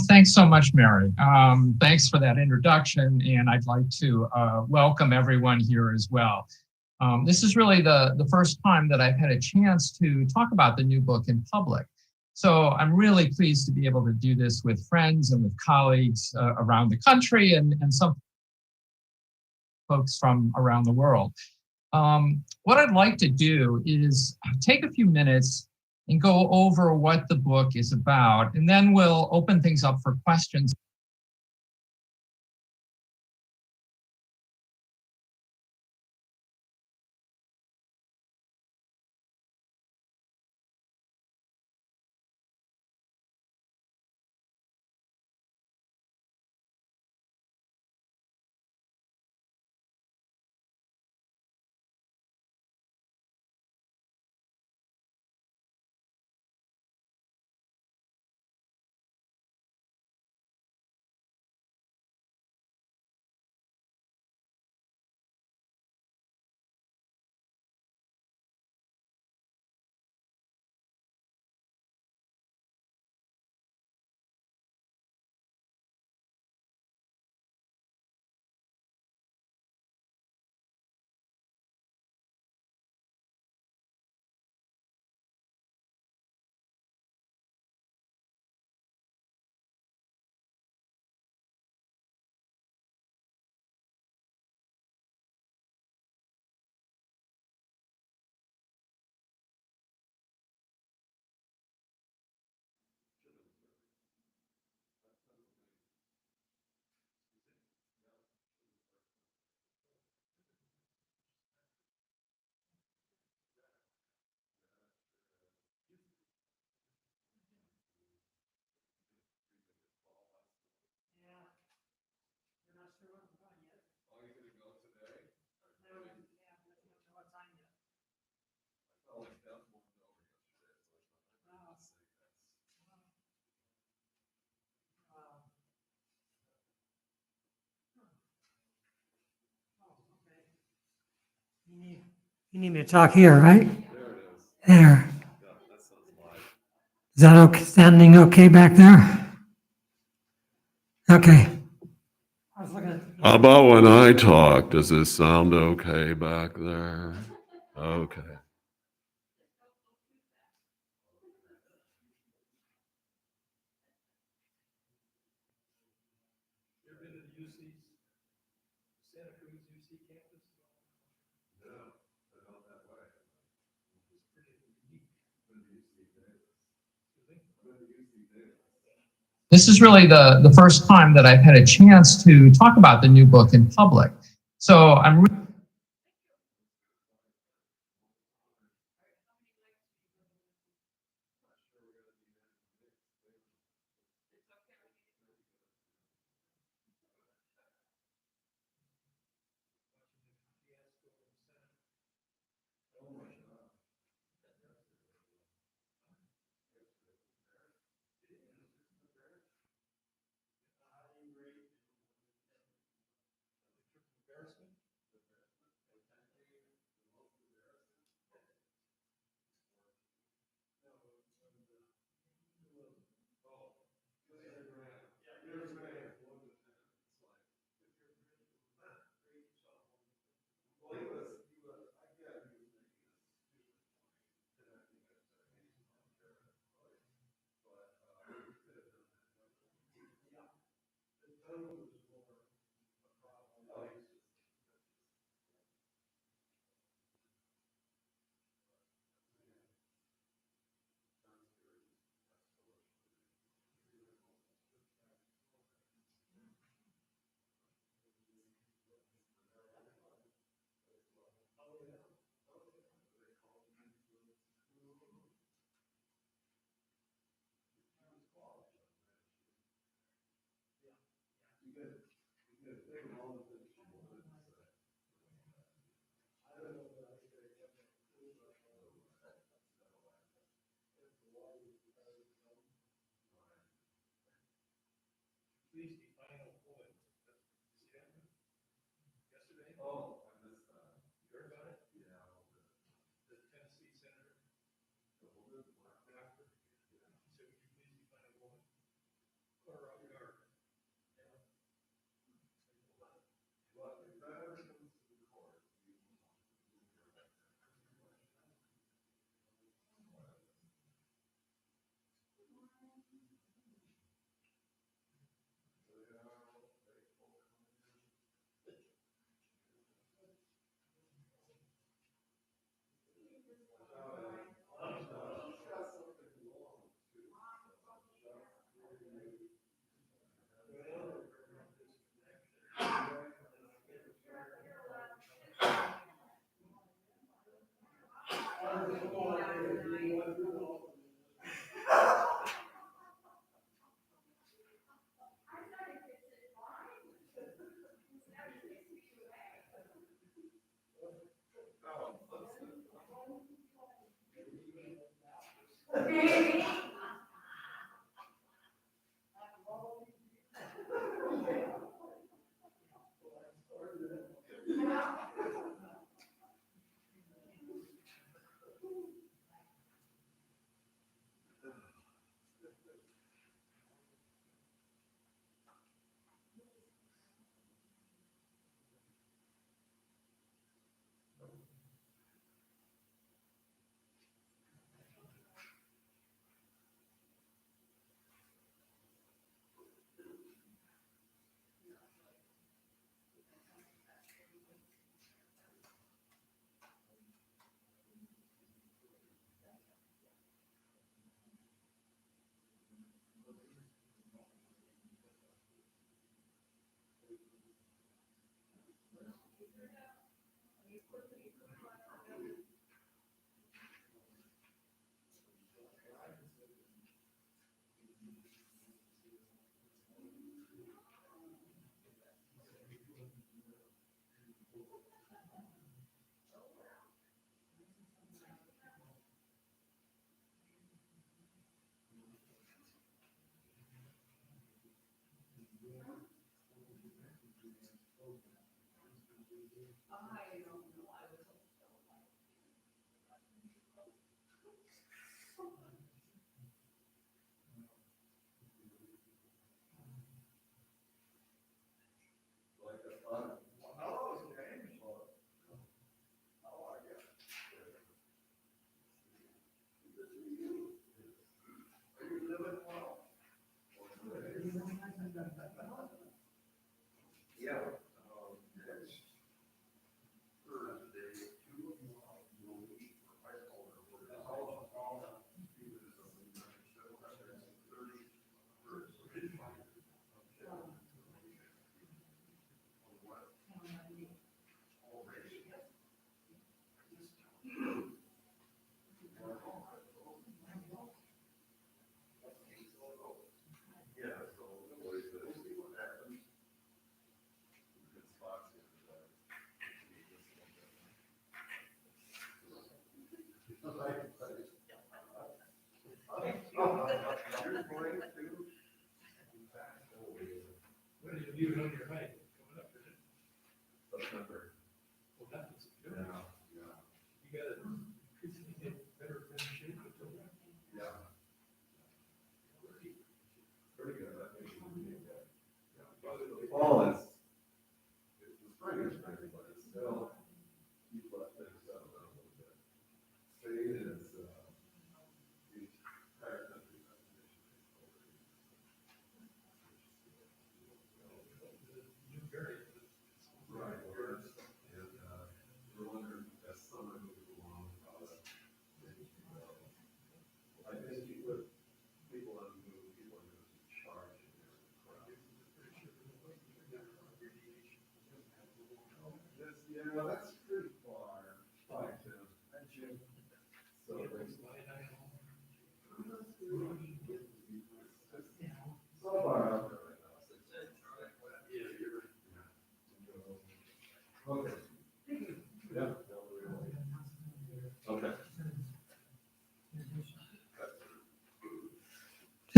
thanks so much, Mary. Thanks for that introduction, and I'd like to welcome everyone here as well. This is really the first time that I've had a chance to talk about the new book in public. So I'm really pleased to be able to do this with friends and with colleagues around the country and some folks from around the world. What I'd like to do is take a few minutes and go over what the book is about, and then we'll open things up for questions. You need me to talk here, right? There. Is that okay? Standing okay back there? Okay. How about when I talk? Does it sound okay back there? Okay. This is really the first time that I've had a chance to talk about the new book in public. So I'm really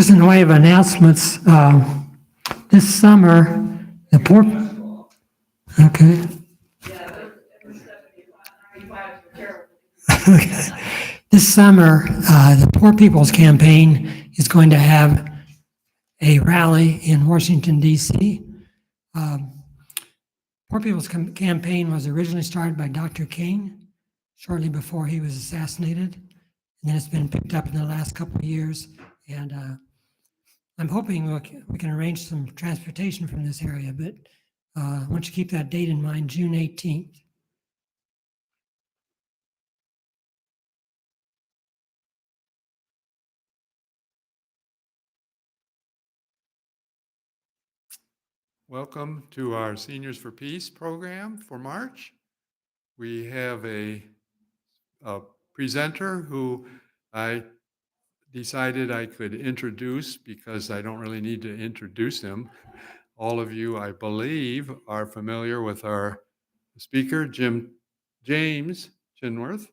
Just in the way of announcements, this summer, the poor, okay. This summer, the Poor People's Campaign is going to have a rally in Washington, D.C. Poor People's Campaign was originally started by Dr. King shortly before he was assassinated. And then it's been picked up in the last couple of years. And I'm hoping we can arrange some transportation from this area, but I want you to keep that date in mind, June 18th. Welcome to our Seniors for Peace program for March. We have a presenter who I decided I could introduce because I don't really need to introduce him. All of you, I believe, are familiar with our speaker, James Chinworth.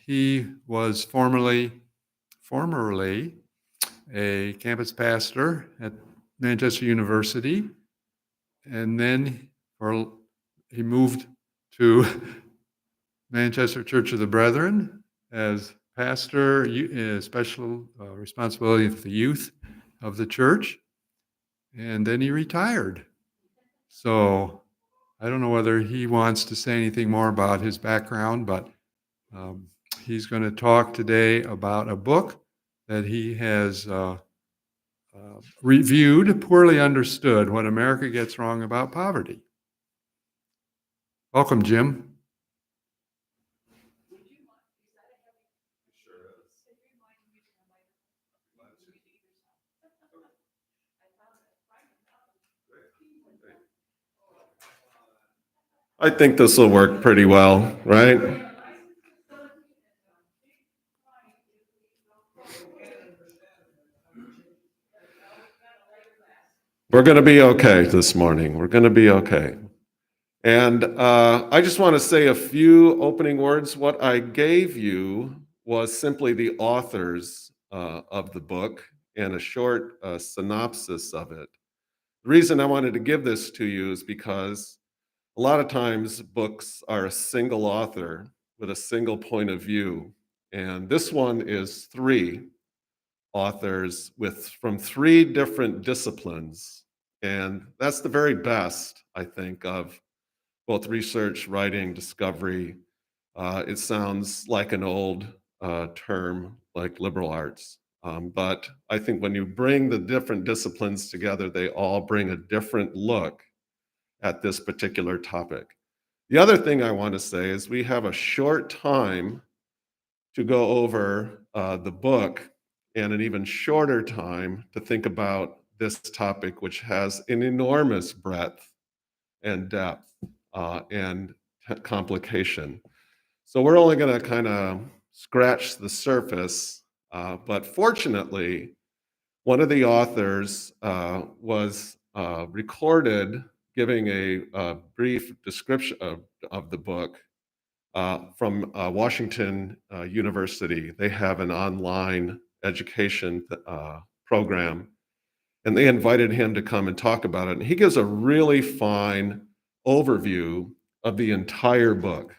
He was formerly a campus pastor at Manchester University, and then he moved to Manchester Church of the Brethren as pastor, special responsibility of the youth of the church, and then he retired. So I don't know whether he wants to say anything more about his background, but he's going to talk today about a book that he has reviewed, Poorly Understood, What America Gets Wrong About Poverty. Welcome, Jim. I think this will work pretty well, right? We're going to be okay this morning. We're going to be okay. And I just want to say a few opening words. What I gave you was simply the authors of the book and a short synopsis of it. The reason I wanted to give this to you is because a lot of times books are a single author with a single point of view. And this one is three authors from three different disciplines. And that's the very best, I think, of both research, writing, discovery. It sounds like an old term, like liberal arts. But I think when you bring the different disciplines together, they all bring a different look at this particular topic. The other thing I want to say is we have a short time to go over the book and an even shorter time to think about this topic, which has an enormous breadth and depth and complication. So we're only going to kind of scratch the surface, but fortunately, one of the authors was recorded giving a brief description of the book from Washington University. They have an online education program, and they invited him to come and talk about it. And he gives a really fine overview of the entire book.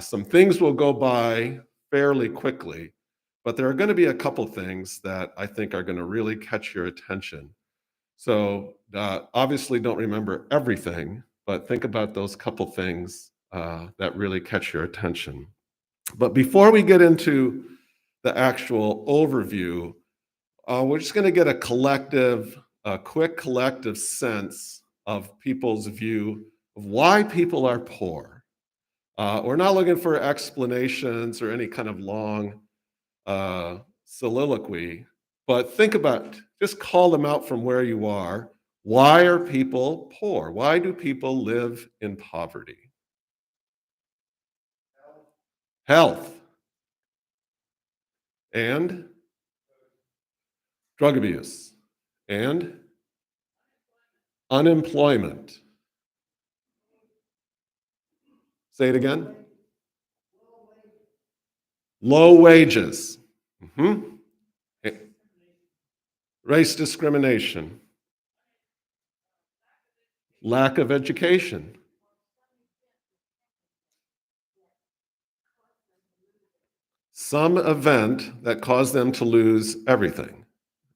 Some things will go by fairly quickly, but there are going to be a couple things that I think are going to really catch your attention. So obviously don't remember everything, but think about those couple things that really catch your attention. But before we get into the actual overview, we're just going to get a quick collective sense of people's view of why people are poor. We're not looking for explanations or any kind of long soliloquy, but think about, just call them out from where you are. Why are people poor? Why do people live in poverty? Health and drug abuse and unemployment. Say it again. Low wages. Race discrimination. Lack of education. Some event that caused them to lose everything.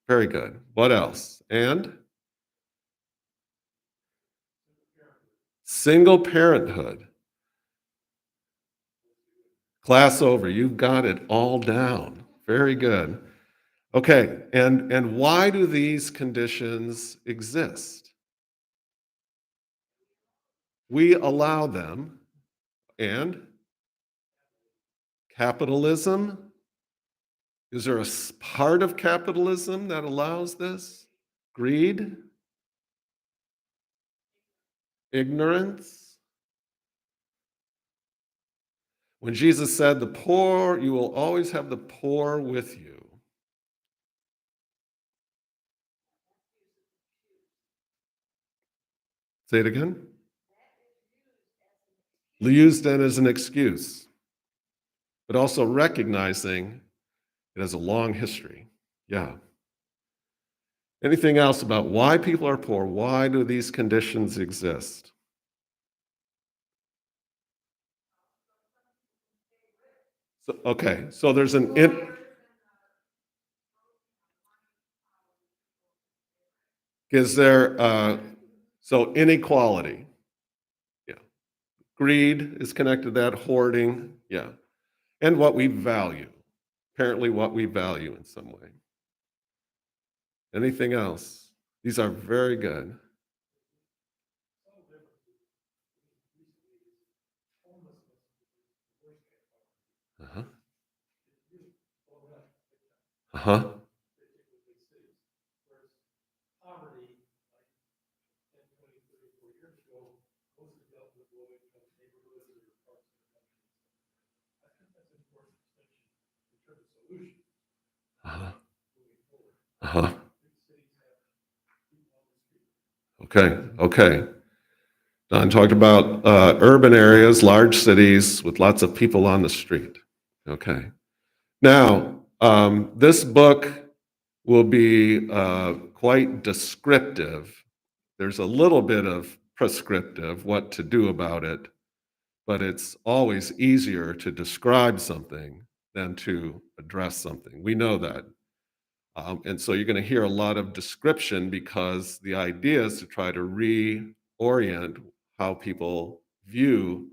Very good. What else? And single parenthood. Class over. You've got it all down. Very good. Okay, and why do these conditions exist? We allow them. And capitalism? Is there a part of capitalism that allows this? Greed? Ignorance? When Jesus said, the poor, you will always have the poor with you. Say it again. Used then as an excuse. but also recognizing it has a long history. Yeah. Anything else about why people are poor? Why do these conditions exist? So, okay, so there's an is there so inequality? Yeah. Greed is connected to that, hoarding, yeah. And what we value. Apparently what we value in some way. Anything else? These are very good. Uh-huh. Uh-huh. Uh-huh. Uh-huh. Okay, okay. Don talked about urban areas, large cities with lots of people on the street. Okay. Now, this book will be quite descriptive. There's a little bit of prescriptive, what to do about it, but it's always easier to describe something than to address something. We know that. And so you're going to hear a lot of description because the idea is to try to reorient how people view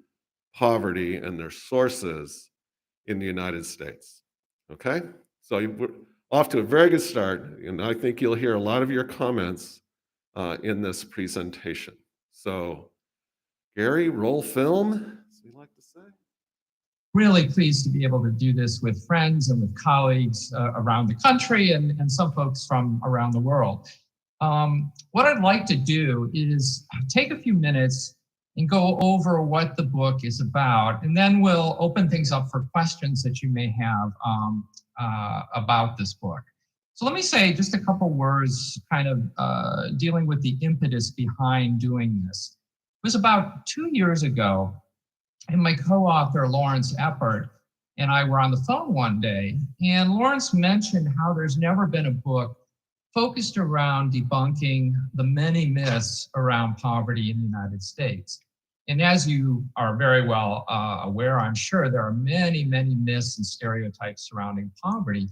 poverty and their sources in the United States. Okay? So we're off to a very good start, and I think you'll hear a lot of your comments in this presentation. So, Gary, roll film, as we like to say. Really pleased to be able to do this with friends and with colleagues around the country and some folks from around the world. What I'd like to do is take a few minutes and go over what the book is about, and then we'll open things up for questions that you may have about this book. So let me say just a couple words kind of dealing with the impetus behind doing this. It was about 2 years ago, and my co-author, Lawrence Eppert, and I were on the phone one day, and Lawrence mentioned how there's never been a book focused around debunking the many myths around poverty in the United States. And as you are very well aware, I'm sure, there are many, many myths and stereotypes surrounding poverty.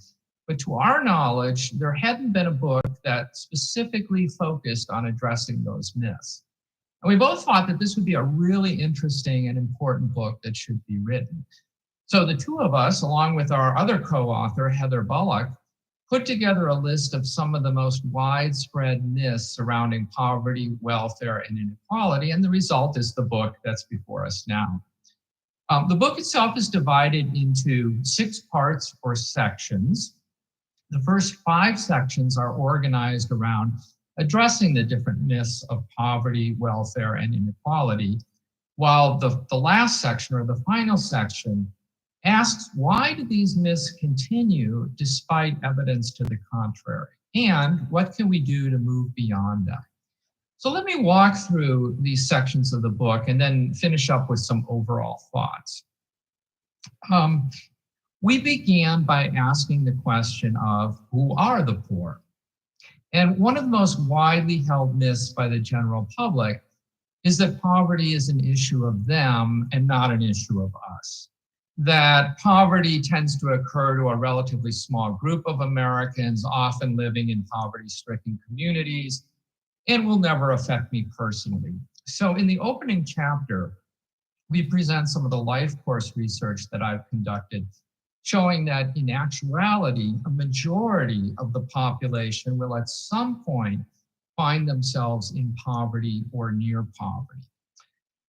But to our knowledge, there hadn't been a book that specifically focused on addressing those myths. And we both thought that this would be a really interesting and important book that should be written. So the two of us, along with our other co-author, Heather Bullock, put together a list of some of the most widespread myths surrounding poverty, welfare, and inequality, and the result is the book that's before us now. The book itself is divided into 6 parts or sections. The first 5 sections are organized around addressing the different myths of poverty, welfare, and inequality, while the last section, or the final section, asks why do these myths continue despite evidence to the contrary, and what can we do to move beyond them? So let me walk through these sections of the book and then finish up with some overall thoughts. We began by asking the question of who are the poor? And one of the most widely held myths by the general public is that poverty is an issue of them and not an issue of us. That poverty tends to occur to a relatively small group of Americans, often living in poverty-stricken communities, and will never affect me personally. So in the opening chapter, we present some of the life course research that I've conducted, showing that in actuality, a majority of the population will at some point find themselves in poverty or near poverty.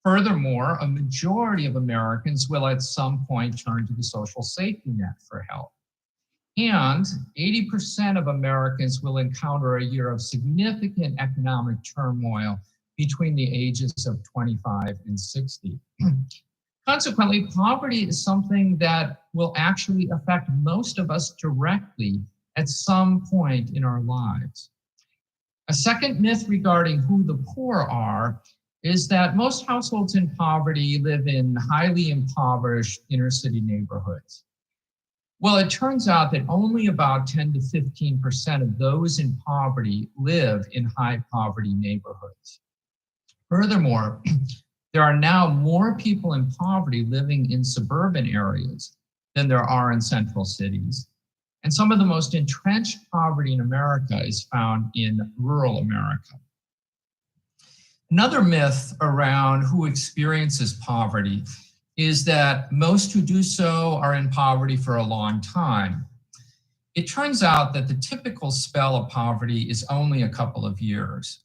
Furthermore, a majority of Americans will at some point turn to the social safety net for help. And 80% of Americans will encounter a year of significant economic turmoil between the ages of 25 and 60. Consequently, poverty is something that will actually affect most of us directly at some point in our lives. A second myth regarding who the poor are is that most households in poverty live in highly impoverished inner city neighborhoods. Well, it turns out that only about 10 to 15% of those in poverty live in high poverty neighborhoods. Furthermore, there are now more people in poverty living in suburban areas than there are in central cities. And some of the most entrenched poverty in America is found in rural America. Another myth around who experiences poverty is that most who do so are in poverty for a long time. It turns out that the typical spell of poverty is only a couple of years.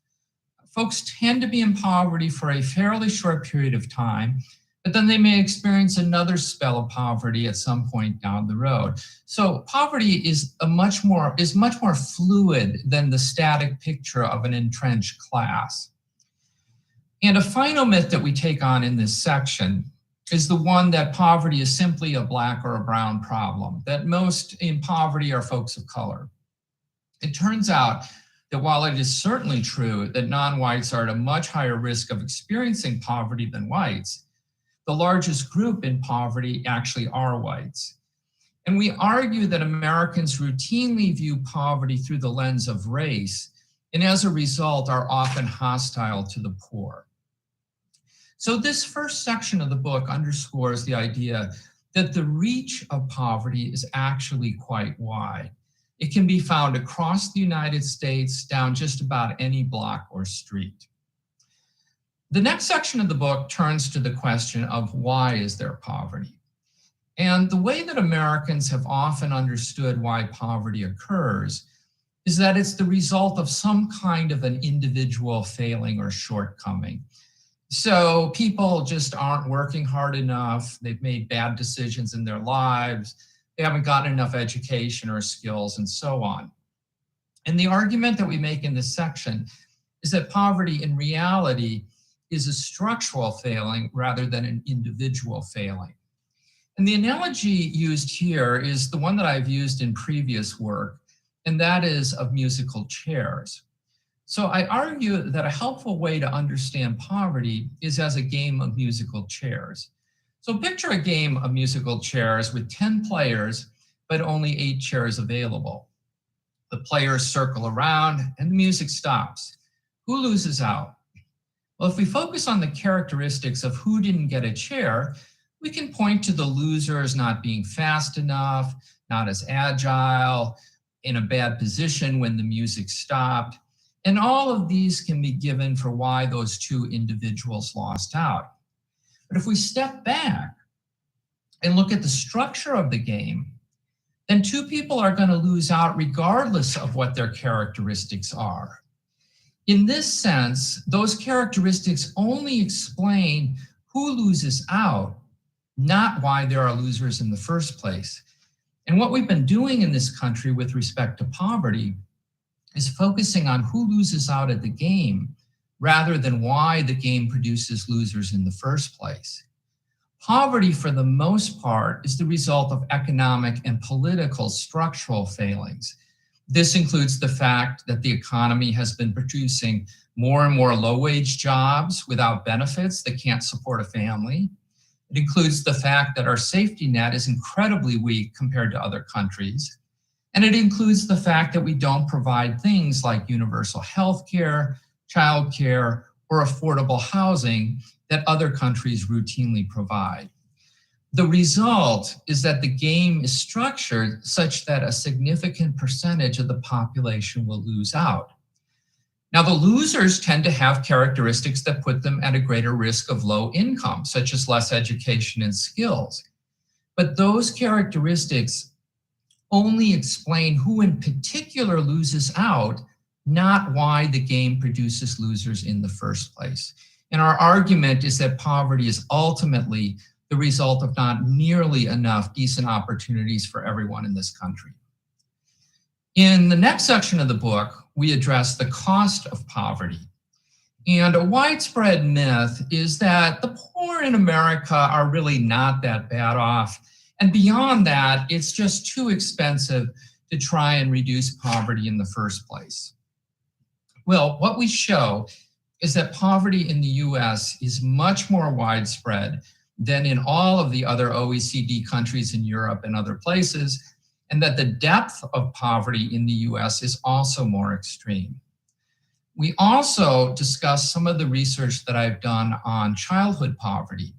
Folks tend to be in poverty for a fairly short period of time, but then they may experience another spell of poverty at some point down the road. So poverty is much more fluid than the static picture of an entrenched class. And a final myth that we take on in this section is the one that poverty is simply a Black or a brown problem, that most in poverty are folks of color. It turns out that while it is certainly true that non-whites are at a much higher risk of experiencing poverty than whites, the largest group in poverty actually are whites. And we argue that Americans routinely view poverty through the lens of race, and as a result are often hostile to the poor. So this first section of the book underscores the idea that the reach of poverty is actually quite wide. It can be found across the United States down just about any block or street. The next section of the book turns to the question of why is there poverty? And the way that Americans have often understood why poverty occurs is that it's the result of some kind of an individual failing or shortcoming. So people just aren't working hard enough. They've made bad decisions in their lives. They haven't gotten enough education or skills and so on. And the argument that we make in this section is that poverty in reality is a structural failing rather than an individual failing. And the analogy used here is the one that I've used in previous work, and that is of musical chairs. So I argue that a helpful way to understand poverty is as a game of musical chairs. So picture a game of musical chairs with 10 players, but only 8 chairs available. The players circle around and the music stops. Who loses out? Well, if we focus on the characteristics of who didn't get a chair, we can point to the losers not being fast enough, not as agile, in a bad position when the music stopped. And all of these can be given for why those two individuals lost out. But if we step back and look at the structure of the game, then two people are going to lose out regardless of what their characteristics are. In this sense, those characteristics only explain who loses out, not why there are losers in the first place. And what we've been doing in this country with respect to poverty is focusing on who loses out at the game rather than why the game produces losers in the first place. Poverty, for the most part, is the result of economic and political structural failings. This includes the fact that the economy has been producing more and more low-wage jobs without benefits that can't support a family. It includes the fact that our safety net is incredibly weak compared to other countries. And it includes the fact that we don't provide things like universal health care, child care, or affordable housing that other countries routinely provide. The result is that the game is structured such that a significant percentage of the population will lose out. Now, the losers tend to have characteristics that put them at a greater risk of low income, such as less education and skills. But those characteristics only explain who in particular loses out, not why the game produces losers in the first place. And our argument is that poverty is ultimately the result of not nearly enough decent opportunities for everyone in this country. In the next section of the book, we address the cost of poverty. And a widespread myth is that the poor in America are really not that bad off. And beyond that, it's just too expensive to try and reduce poverty in the first place. Well, what we show is that poverty in the US is much more widespread than in all of the other OECD countries in Europe and other places, and that the depth of poverty in the US is also more extreme. We also discussed some of the research that I've done on childhood poverty.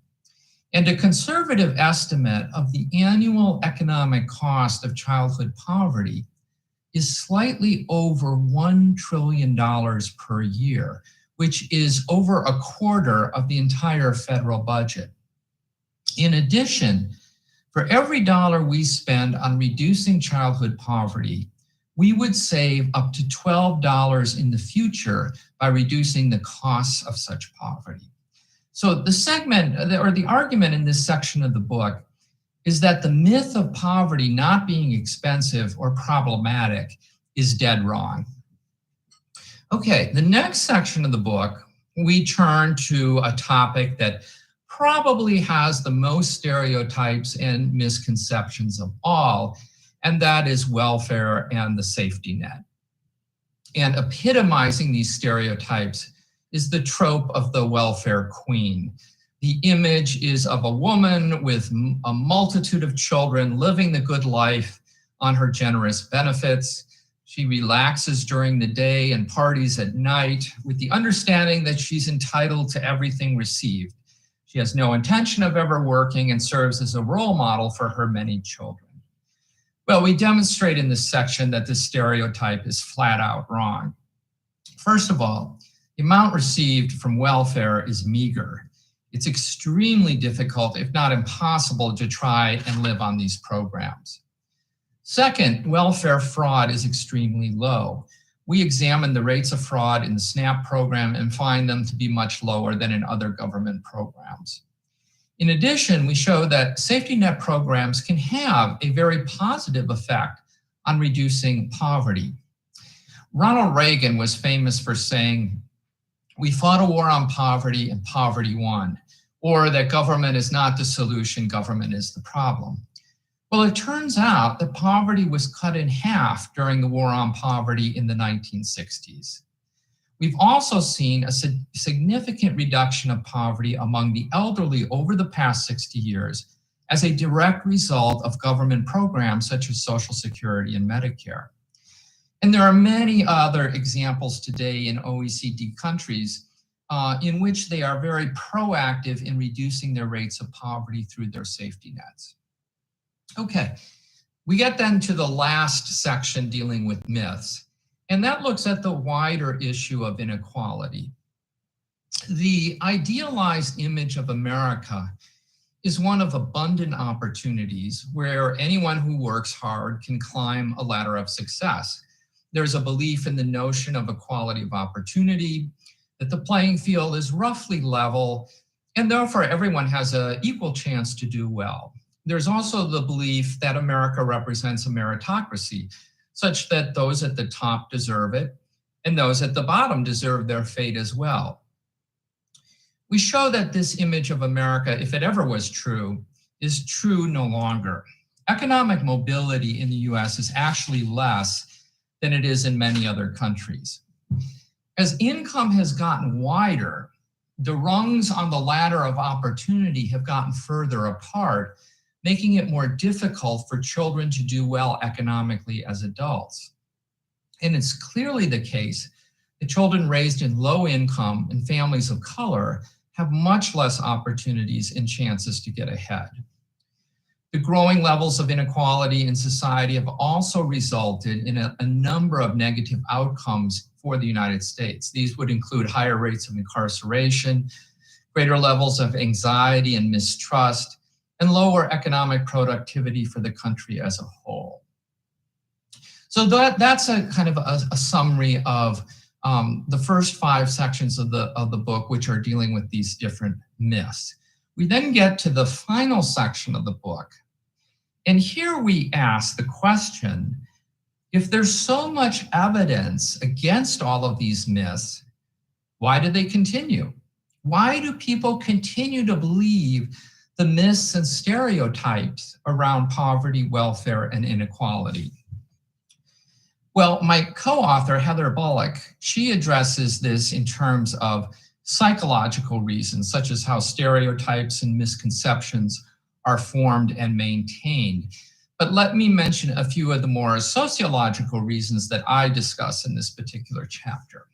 And a conservative estimate of the annual economic cost of childhood poverty is slightly over $1 trillion per year, which is over a quarter of the entire federal budget. In addition, for every dollar we spend on reducing childhood poverty, we would save up to $12 in the future by reducing the costs of such poverty. So the segment, or the argument in this section of the book, is that the myth of poverty not being expensive or problematic is dead wrong. Okay, the next section of the book, we turn to a topic that probably has the most stereotypes and misconceptions of all, and that is welfare and the safety net. And epitomizing these stereotypes is the trope of the welfare queen. The image is of a woman with a multitude of children living the good life on her generous benefits. She relaxes during the day and parties at night with the understanding that she's entitled to everything received. She has no intention of ever working and serves as a role model for her many children. Well, we demonstrate in this section that this stereotype is flat out wrong. First of all, the amount received from welfare is meager. It's extremely difficult, if not impossible, to try and live on these programs. Second, welfare fraud is extremely low. We examine the rates of fraud in the SNAP program and find them to be much lower than in other government programs. In addition, we show that safety net programs can have a very positive effect on reducing poverty. Ronald Reagan was famous for saying, "We fought a war on poverty and poverty won," or that government is not the solution, government is the problem. Well, it turns out that poverty was cut in half during the war on poverty in the 1960s. We've also seen a significant reduction of poverty among the elderly over the past 60 years as a direct result of government programs such as Social Security and Medicare. And there are many other examples today in OECD countries in which they are very proactive in reducing their rates of poverty through their safety nets. Okay, we get then to the last section dealing with myths, and that looks at the wider issue of inequality. The idealized image of America is one of abundant opportunities where anyone who works hard can climb a ladder of success. There's a belief in the notion of equality of opportunity, that the playing field is roughly level, and therefore everyone has an equal chance to do well. There's also the belief that America represents a meritocracy, such that those at the top deserve it, and those at the bottom deserve their fate as well. We show that this image of America, if it ever was true, is true no longer. Economic mobility in the US is actually less than it is in many other countries. As income has gotten wider, the rungs on the ladder of opportunity have gotten further apart, making it more difficult for children to do well economically as adults. And it's clearly the case that children raised in low income and families of color have much less opportunities and chances to get ahead. The growing levels of inequality in society have also resulted in a number of negative outcomes for the United States. These would include higher rates of incarceration, greater levels of anxiety and mistrust, and lower economic productivity for the country as a whole. So that's a kind of a summary of the first 5 sections of the book, which are dealing with these different myths. We then get to the final section of the book. And here we ask the question, if there's so much evidence against all of these myths, why do they continue? Why do people continue to believe the myths and stereotypes around poverty, welfare, and inequality? Well, my co-author, Heather Bullock, she addresses this in terms of psychological reasons, such as how stereotypes and misconceptions are formed and maintained. But let me mention a few of the more sociological reasons that I discuss in this particular chapter.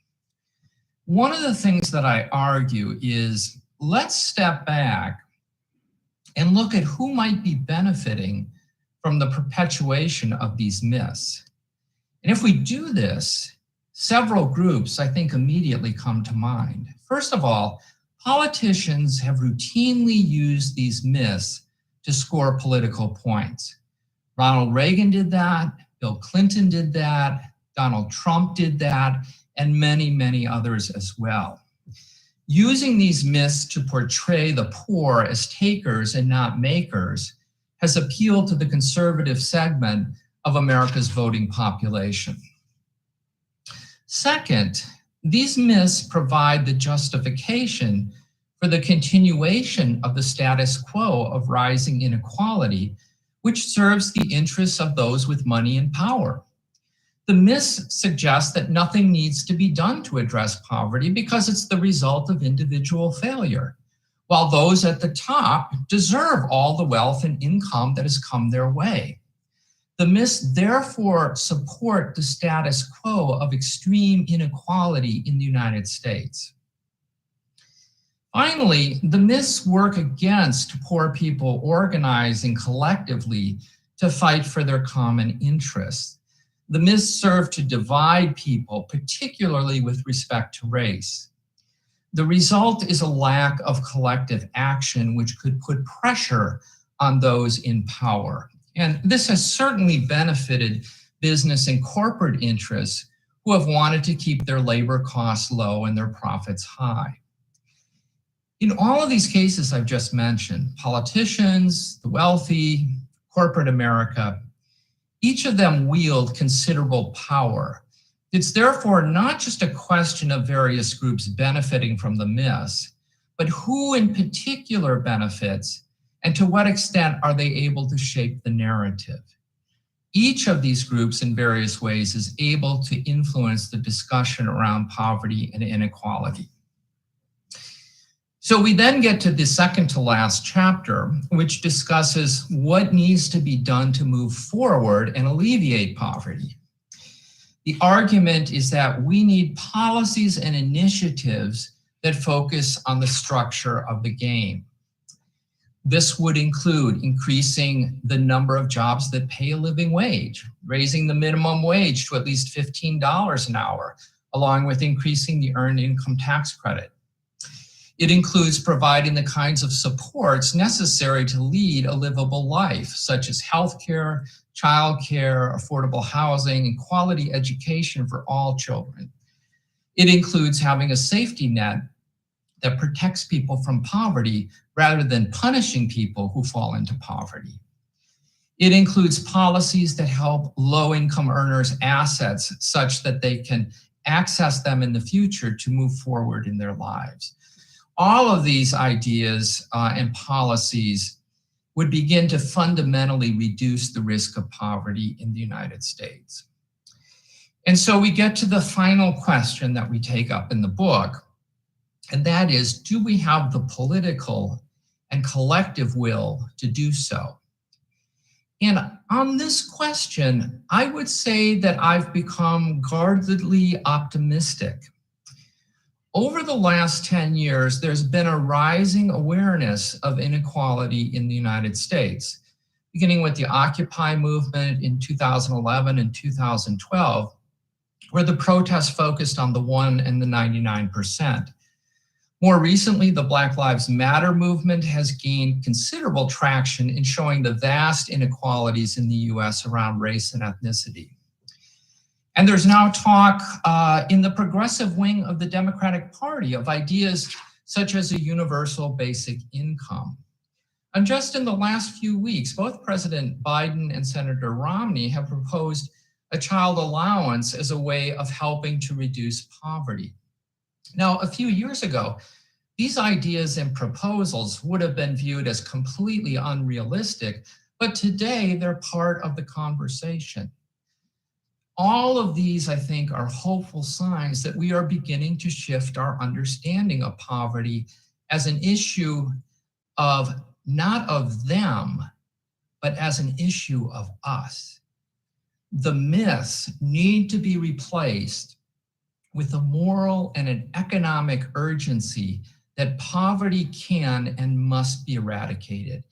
One of the things that I argue is, let's step back and look at who might be benefiting from the perpetuation of these myths. And if we do this, several groups, I think, immediately come to mind. First of all, politicians have routinely used these myths to score political points. Ronald Reagan did that, Bill Clinton did that, Donald Trump did that, and many, many others as well. Using these myths to portray the poor as takers and not makers has appealed to the conservative segment of America's voting population. Second, these myths provide the justification for the continuation of the status quo of rising inequality, which serves the interests of those with money and power. The myths suggest that nothing needs to be done to address poverty because it's the result of individual failure, while those at the top deserve all the wealth and income that has come their way. The myths therefore support the status quo of extreme inequality in the United States. Finally, the myths work against poor people organizing collectively to fight for their common interests. The myths serve to divide people, particularly with respect to race. The result is a lack of collective action, which could put pressure on those in power. And this has certainly benefited business and corporate interests who have wanted to keep their labor costs low and their profits high. In all of these cases I've just mentioned, politicians, the wealthy, corporate America, each of them wield considerable power. It's therefore not just a question of various groups benefiting from the myths, but who in particular benefits and to what extent are they able to shape the narrative. Each of these groups in various ways is able to influence the discussion around poverty and inequality. So we then get to the second to last chapter, which discusses what needs to be done to move forward and alleviate poverty. The argument is that we need policies and initiatives that focus on the structure of the game. This would include increasing the number of jobs that pay a living wage, raising the minimum wage to at least $15 an hour, along with increasing the earned income tax credit. It includes providing the kinds of supports necessary to lead a livable life, such as healthcare, childcare, affordable housing, and quality education for all children. It includes having a safety net that protects people from poverty rather than punishing people who fall into poverty. It includes policies that help low-income earners' assets such that they can access them in the future to move forward in their lives. All of these ideas and policies would begin to fundamentally reduce the risk of poverty in the United States. And so we get to the final question that we take up in the book, and that is, do we have the political and collective will to do so? And on this question, I would say that I've become guardedly optimistic. Over the last 10 years, there's been a rising awareness of inequality in the United States, beginning with the Occupy movement in 2011 and 2012, where the protests focused on the 1 and the 99%. More recently, the Black Lives Matter movement has gained considerable traction in showing the vast inequalities in the US around race and ethnicity. And there's now talk in the progressive wing of the Democratic Party of ideas such as a universal basic income. And just in the last few weeks, both President Biden and Senator Romney have proposed a child allowance as a way of helping to reduce poverty. Now, a few years ago, these ideas and proposals would have been viewed as completely unrealistic, but today they're part of the conversation. All of these, I think, are hopeful signs that we are beginning to shift our understanding of poverty as an issue of not of them, but as an issue of us. The myths need to be replaced with a moral and an economic urgency that poverty can and must be eradicated.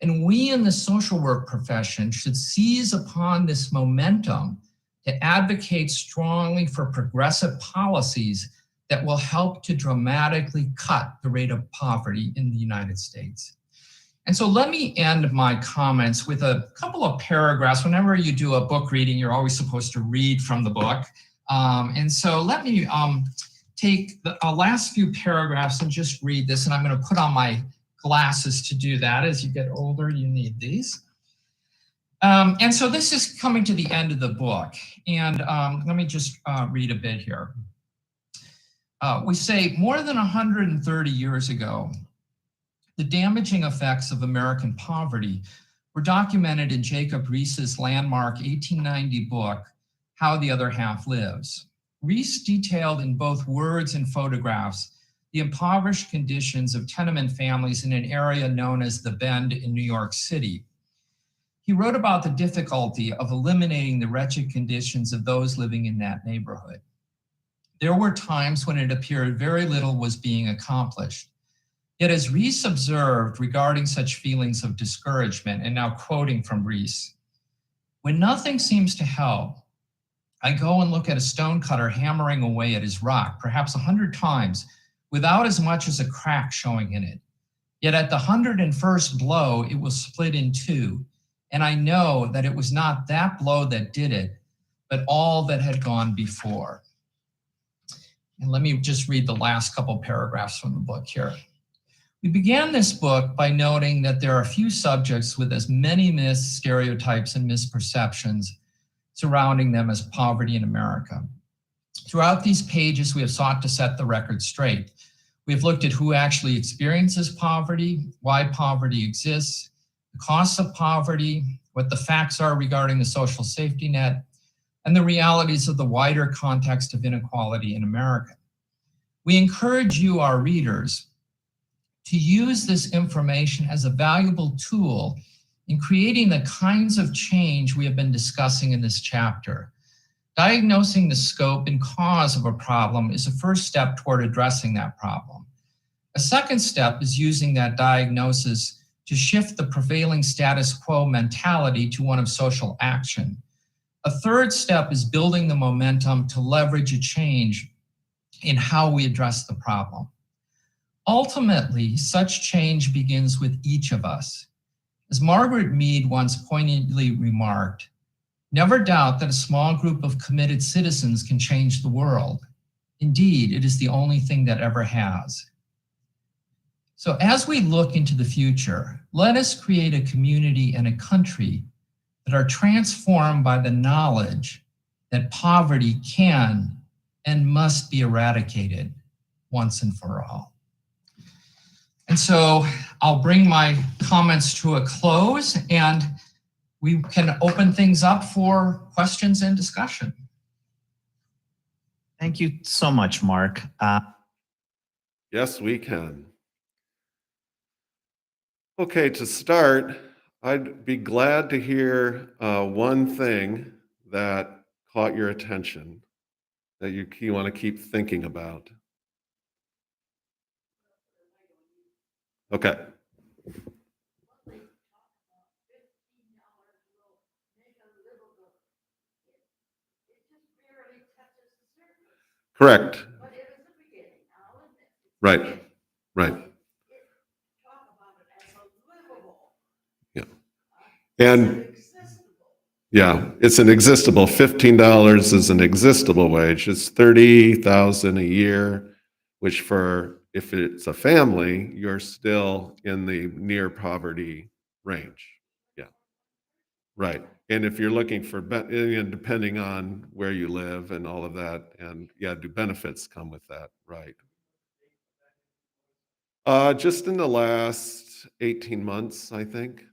And we in the social work profession should seize upon this momentum to advocate strongly for progressive policies that will help to dramatically cut the rate of poverty in the United States. And so let me end my comments with a couple of paragraphs. Whenever you do a book reading, you're always supposed to read from the book. And so let me take the last few paragraphs and just read this. And I'm going to put on my glasses to do that. As you get older, you need these. And so this is coming to the end of the book. And let me just read a bit here. We say more than 130 years ago, the damaging effects of American poverty were documented in Jacob Riis's landmark 1890 book, How the Other Half Lives. Riis detailed in both words and photographs the impoverished conditions of tenement families in an area known as the Bend in New York City. He wrote about the difficulty of eliminating the wretched conditions of those living in that neighborhood. There were times when it appeared very little was being accomplished. Yet as Riis observed regarding such feelings of discouragement, and now quoting from Riis, when nothing seems to help, I go and look at a stonecutter hammering away at his rock, perhaps 100 times, without as much as a crack showing in it. Yet at the 101st blow, it was split in two, and I know that it was not that blow that did it, but all that had gone before. And let me just read the last couple paragraphs from the book here. We began this book by noting that there are few subjects with as many myths, stereotypes, and misperceptions surrounding them as poverty in America. Throughout these pages, we have sought to set the record straight. We have looked at who actually experiences poverty, why poverty exists, the costs of poverty, what the facts are regarding the social safety net, and the realities of the wider context of inequality in America. We encourage you, our readers, to use this information as a valuable tool in creating the kinds of change we have been discussing in this chapter. Diagnosing the scope and cause of a problem is a first step toward addressing that problem. A second step is using that diagnosis to shift the prevailing status quo mentality to one of social action. A third step is building the momentum to leverage a change in how we address the problem. Ultimately, such change begins with each of us. As Margaret Mead once poignantly remarked, never doubt that a small group of committed citizens can change the world. Indeed, it is the only thing that ever has. So as we look into the future, let us create a community and a country that are transformed by the knowledge that poverty can and must be eradicated once and for all. And so I'll bring my comments to a close and we can open things up for questions and discussion. Thank you so much, Mark. Yes, we can. Okay, to start, I'd be glad to hear one thing that caught your attention that you want to keep thinking about. Okay. Correct. Right. Right. Yeah. And yeah, it's an existable. $15 is an existable wage. It's $30,000 a year, which for if it's a family, you're still in the near poverty range. Yeah. Right. And if you're looking for, depending on where you live and all of that, and yeah, do benefits come with that? Right. Just in the last 18 months, I think.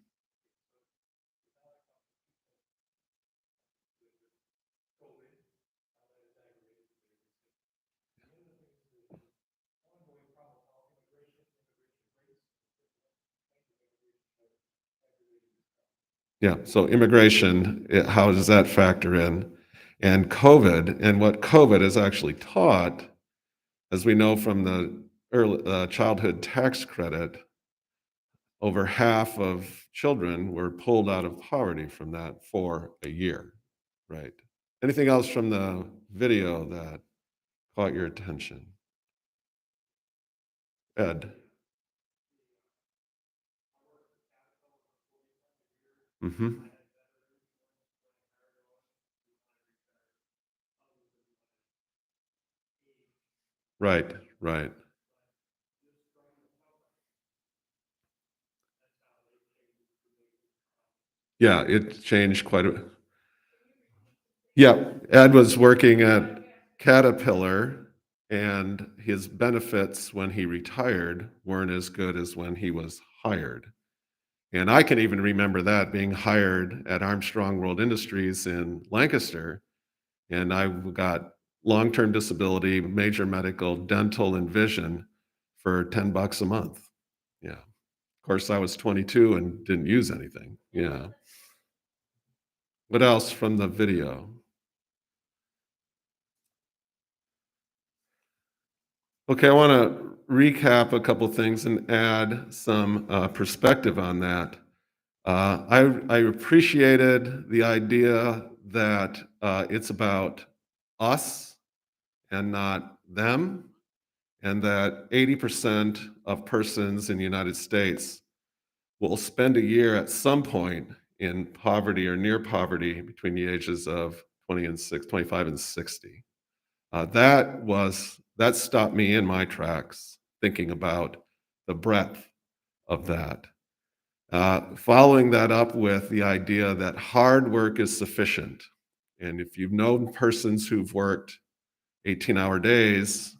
Yeah, so immigration, how does that factor in? And COVID, and what COVID has actually taught, as we know from the early childhood tax credit, over half of children were pulled out of poverty from that for a year, right? Anything else from the video that caught your attention? Ed? Mm-hmm. Right, right. Yeah, it changed quite a. Yeah, Ed was working at Caterpillar, and his benefits when he retired weren't as good as when he was hired. And I can even remember that, being hired at Armstrong World Industries in Lancaster, and I got long-term disability, major medical, dental, and vision for $10 a month. Yeah. Of course, I was 22 and didn't use anything. Yeah. What else from the video? Okay, I want to recap a couple things and add some perspective on that. I appreciated the idea that it's about us and not them, and that 80% of persons in the United States will spend a year at some point in poverty or near poverty between the ages of 25 and 60. That stopped me in my tracks thinking about the breadth of that. Following that up with the idea that hard work is sufficient. And if you've known persons who've worked 18-hour days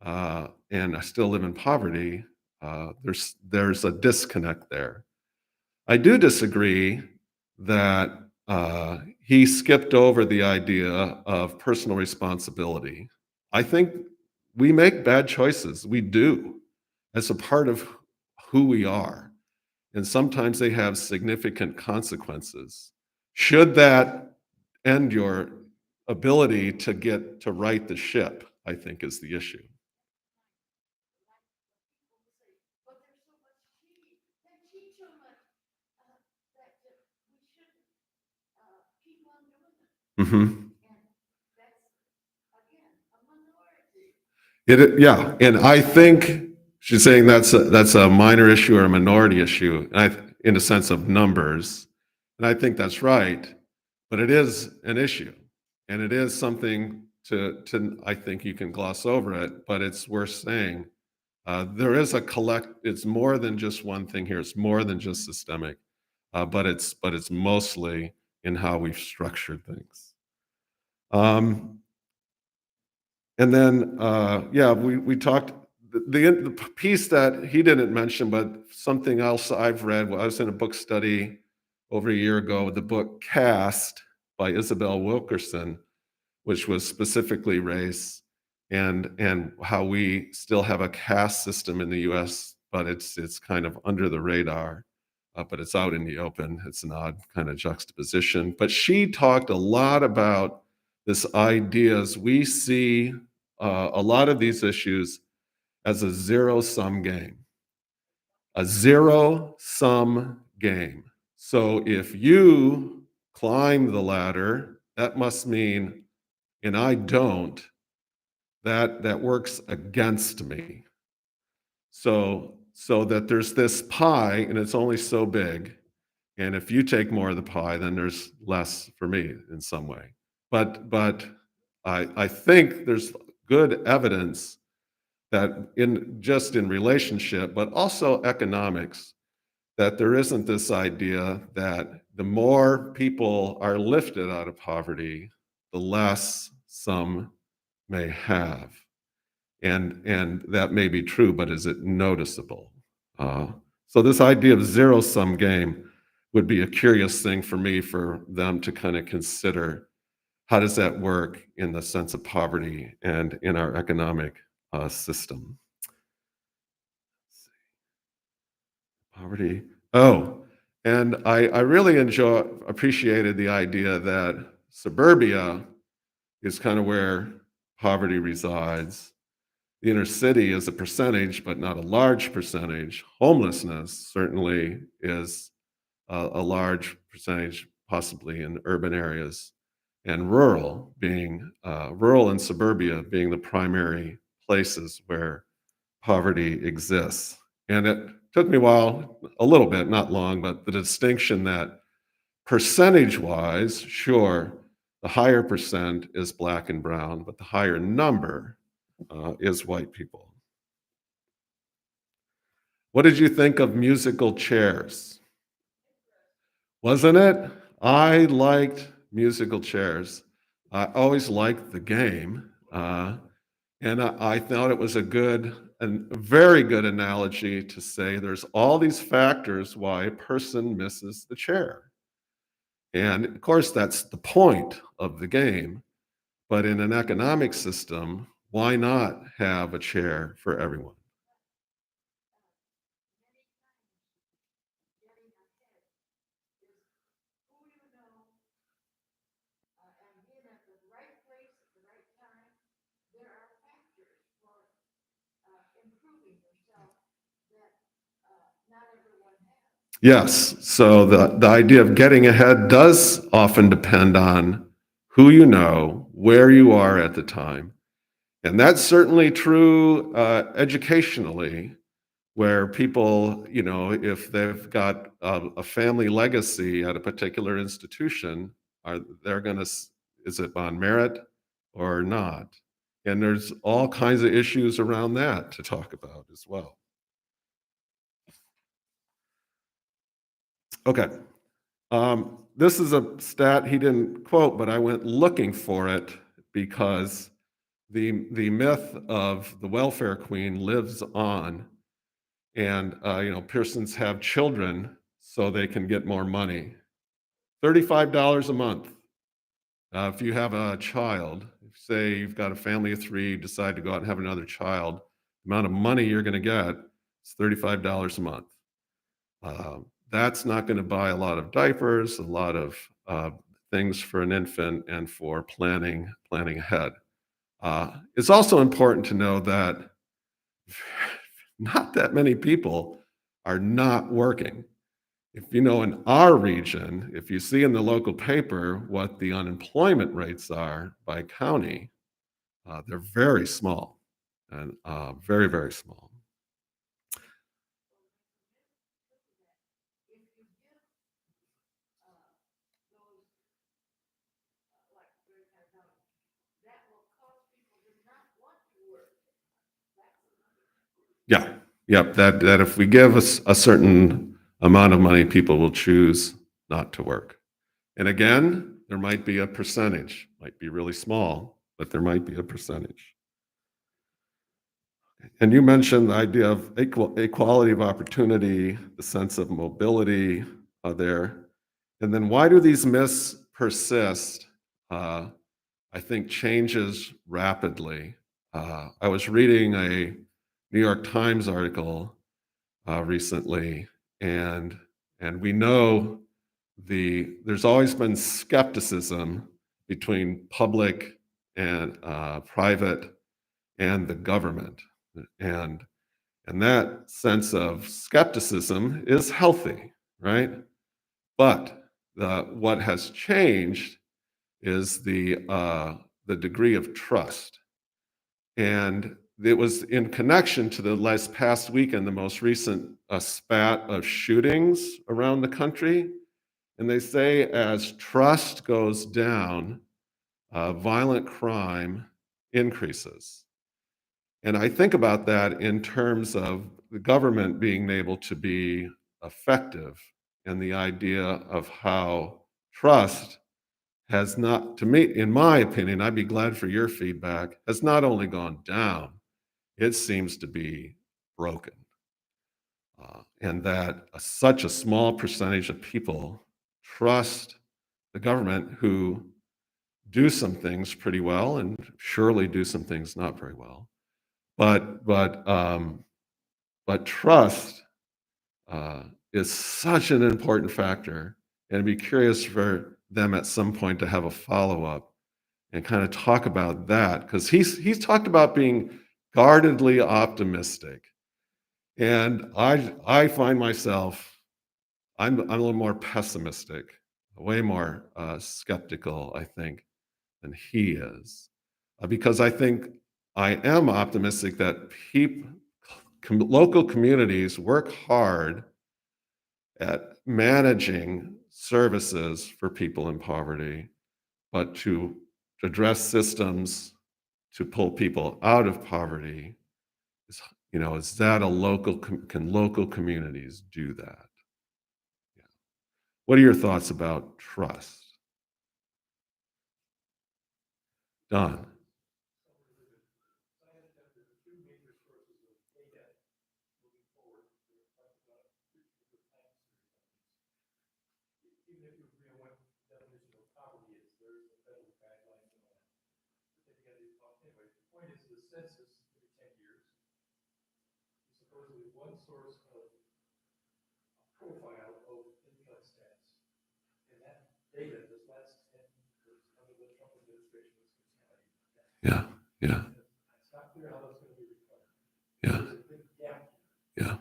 and still live in poverty, there's a disconnect there. I do disagree that he skipped over the idea of personal responsibility. I think we make bad choices. We do, as a part of who we are. And sometimes they have significant consequences. Should that end your ability to get to right the ship, I think is the issue. Mhm. Yeah, and I think she's saying that's a minor issue or a minority issue, in a sense of numbers, and I think that's right, but it is an issue, and it is something to I think you can gloss over it, but it's worth saying. There is it's more than just one thing here. It's more than just systemic, but it's mostly in how we've structured things. Um, And then, yeah, we talked, the piece that he didn't mention, but something else I've read, I was in a book study over a year ago, the book Caste by Isabel Wilkerson, which was specifically race and how we still have a caste system in the US, but it's kind of under the radar, but it's out in the open. It's an odd kind of juxtaposition. But she talked a lot about this ideas we see a lot of these issues as a zero-sum game. A zero-sum game. So if you climb the ladder, that must mean, and I don't, that works against me. So that there's this pie and it's only so big. And if you take more of the pie, then there's less for me in some way. But I think there's good evidence that in relationship, but also economics, that there isn't this idea that the more people are lifted out of poverty, the less some may have. And that may be true, but is it noticeable? So this idea of zero-sum game would be a curious thing for me, for them to kind of consider. How does that work in the sense of poverty and in our economic system? Poverty. Oh, And I really appreciated the idea that suburbia is kind of where poverty resides. The inner city is a percentage, but not a large percentage. Homelessness certainly is a large percentage, possibly in urban areas, and rural and suburbia being the primary places where poverty exists. And it took me a little bit, not long, but the distinction that percentage-wise, sure, the higher percent is Black and brown, but the higher number is white people. What did you think of musical chairs? Wasn't it? I liked musical chairs. I always liked the game. And I thought it was a very good analogy to say there's all these factors why a person misses the chair. And of course, that's the point of the game. But in an economic system, why not have a chair for everyone? Yes. So the idea of getting ahead does often depend on who you know, where you are at the time. And that's certainly true educationally, where people, if they've got a family legacy at a particular institution, is it on merit or not? And there's all kinds of issues around that to talk about as well. Okay. This is a stat he didn't quote, but I went looking for it because the myth of the welfare queen lives on. And, persons have children so they can get more money. $35 a month. If you have a child, say you've got a family of 3, decide to go out and have another child, the amount of money you're going to get is $35 a month. That's not going to buy a lot of diapers, a lot of things for an infant, and for planning ahead. It's also important to know that not that many people are not working. If in our region, if you see in the local paper what the unemployment rates are by county, they're very small and very, very small. Yeah, yep. That if we give us a certain amount of money, people will choose not to work. And again, there might be a percentage, might be really small, but there might be a percentage. And you mentioned the idea of equality of opportunity, the sense of mobility there. And then why do these myths persist? I think changes rapidly. I was reading a New York Times article recently, and we know there's always been skepticism between public and private and the government, and that sense of skepticism is healthy, right? But what has changed is the degree of trust. And it was in connection to the past weekend, the most recent spat of shootings around the country. And they say as trust goes down, violent crime increases. And I think about that in terms of the government being able to be effective, and the idea of how trust has not, to me, in my opinion, I'd be glad for your feedback, has not only gone down, it seems to be broken. And that such a small percentage of people trust the government, who do some things pretty well and surely do some things not very well. But trust is such an important factor. And I'd be curious for them at some point to have a follow-up and kind of talk about that, because he's talked about being guardedly optimistic. And I find myself, I'm a little more pessimistic, way more skeptical, I think, than he is. Because I think I am optimistic that local communities work hard at managing services for people in poverty, but to address systems to pull people out of poverty is, is that can local communities do that? Yeah. What are your thoughts about trust? Don? Yeah, yeah, yeah, yeah,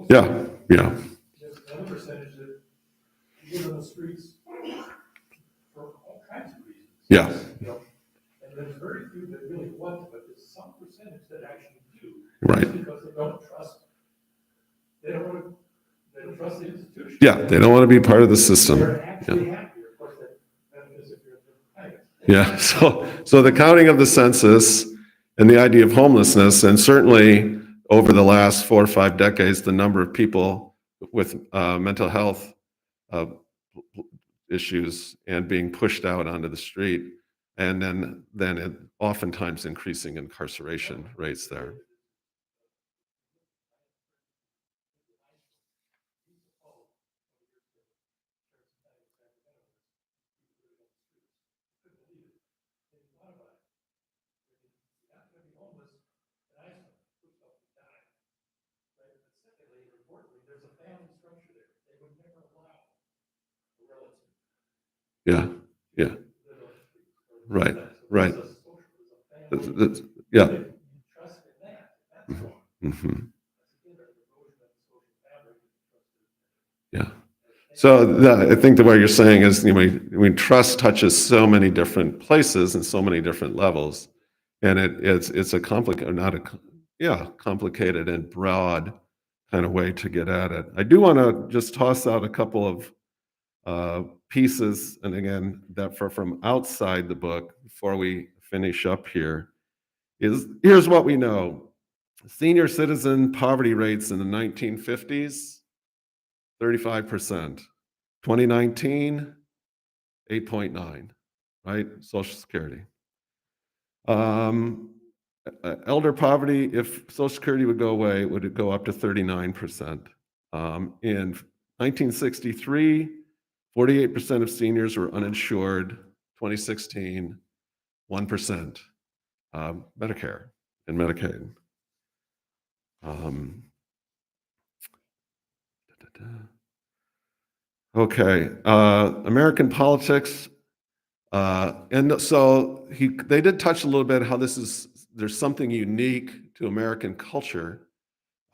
yeah, yeah, yeah, right. Yeah, they don't want to be part of the system. Yeah. Yeah, so the counting of the census and the idea of homelessness, and certainly over the last 4 or 5 decades, the number of people with mental health issues and being pushed out onto the street, and then it oftentimes increasing incarceration rates there. Yeah, yeah, right, right. Yeah. Mhm. Yeah. So I think the way you're saying is, trust touches so many different places and so many different levels, and it's a complicated, not a, yeah, complicated and broad kind of way to get at it. I do want to just toss out a couple of pieces, and again, that from outside the book before we finish up here. Here's what we know: senior citizen poverty rates in the 1950s, 35%. 2019, 8.9, right? Social Security. Elder poverty, if Social Security would go away, would it go up to 39%? In 1963, 48% of seniors were uninsured. 2016, 1%. Medicare and Medicaid. Okay, American politics, and so they did touch a little bit how there's something unique to American culture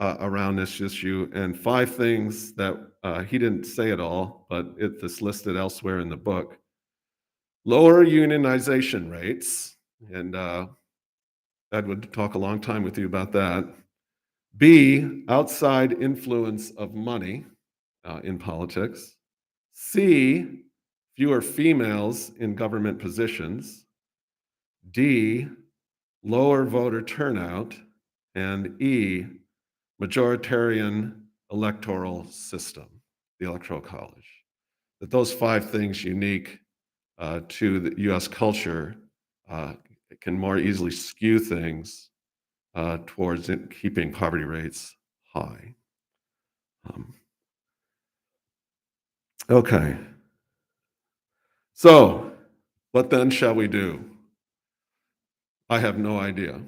around this issue, and 5 things that he didn't say it all, but it's listed elsewhere in the book. Lower unionization rates, and Ed would talk a long time with you about that. B, outside influence of money in politics. C, fewer females in government positions. D, lower voter turnout. And E, majoritarian electoral system, the Electoral College. That those 5 things unique to the US culture can more easily skew things towards keeping poverty rates high. Okay. So, what then shall we do? I have no idea.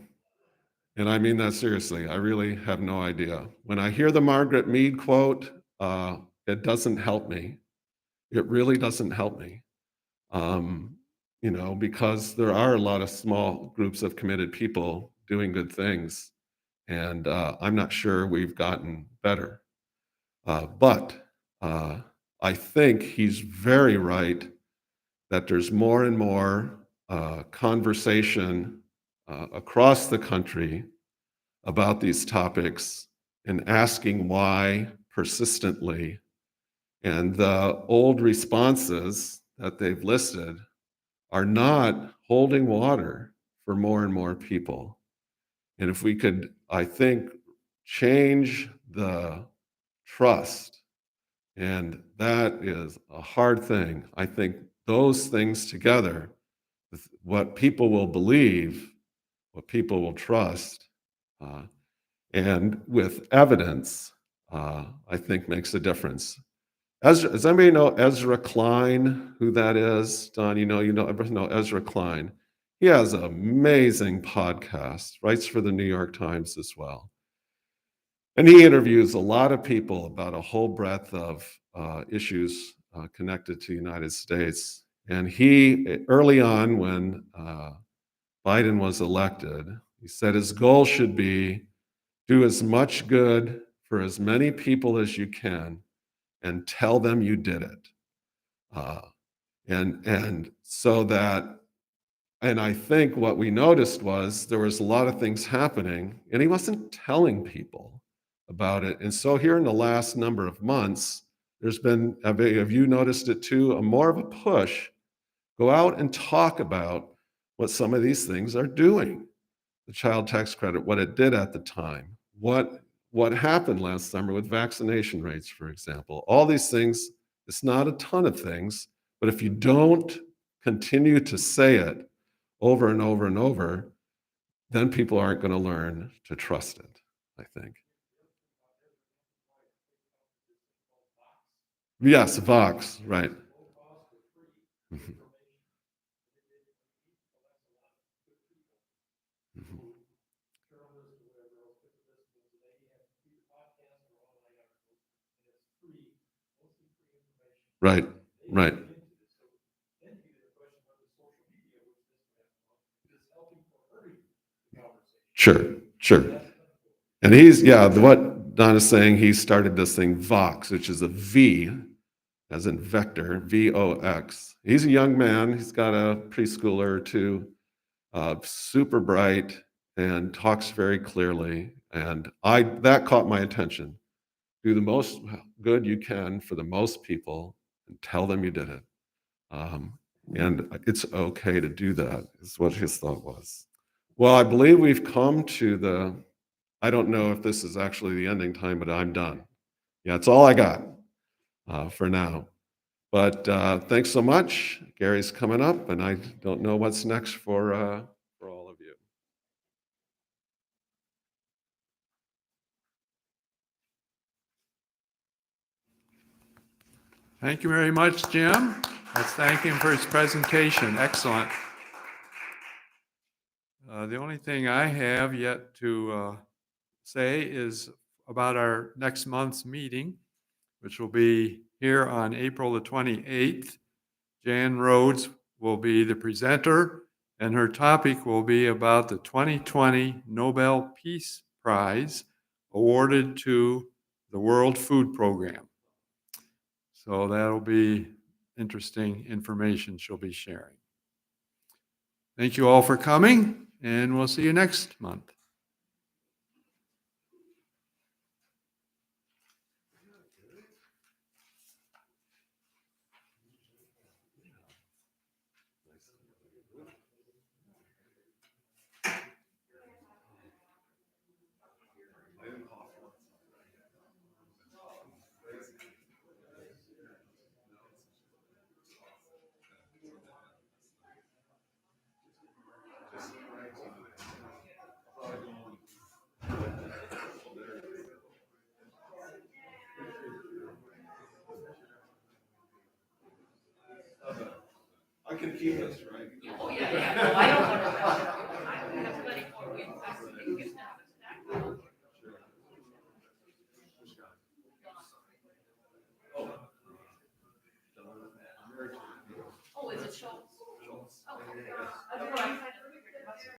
And I mean that seriously. I really have no idea. When I hear the Margaret Mead quote, it doesn't help me. It really doesn't help me. Because there are a lot of small groups of committed people doing good things. And I'm not sure we've gotten better. But I think he's very right that there's more and more conversation across the country about these topics and asking why persistently. And the old responses that they've listed are not holding water for more and more people. And if we could, I think, change the trust, and that is a hard thing. I think those things together, what people will believe, what people will trust, and with evidence, I think makes a difference. Does anybody know Ezra Klein, who that is? Don, everyone know Ezra Klein. He has an amazing podcast, writes for the New York Times as well. And he interviews a lot of people about a whole breadth of issues connected to the United States. And he, early on when Biden was elected, he said his goal should be do as much good for as many people as you can and tell them you did it. And so that, and I think what we noticed was there was a lot of things happening and he wasn't telling people about it. And so here in the last number of months, there's been, have you noticed it too, a more of a push, go out and talk about what some of these things are doing. The child tax credit, what it did at the time, what happened last summer with vaccination rates, for example. All these things, it's not a ton of things, but if you don't continue to say it over and over and over, then people aren't going to learn to trust it, I think. Yes, Vox, right. Mhm. Mhm. Right, right. Sure, sure. And he's, yeah, what Don is saying, he started this thing, Vox, which is a V, as in vector, VOX. He's a young man. He's got a preschooler or two, super bright, and talks very clearly. And that caught my attention. Do the most good you can for the most people and tell them you did it. And it's okay to do that, is what his thought was. Well, I believe we've come to I don't know if this is actually the ending time, but I'm done. Yeah, it's all I got for now. But thanks so much. Gary's coming up, and I don't know what's next for all of you. Thank you very much, Jim. Let's thank him for his presentation. Excellent. The only thing I have yet to say is about our next month's meeting, which will be here on April the 28th. Jan Rhodes will be the presenter, and her topic will be about the 2020 Nobel Peace Prize awarded to the World Food Program. So that'll be interesting information she'll be sharing. Thank you all for coming, and we'll see you next month. keep us, right?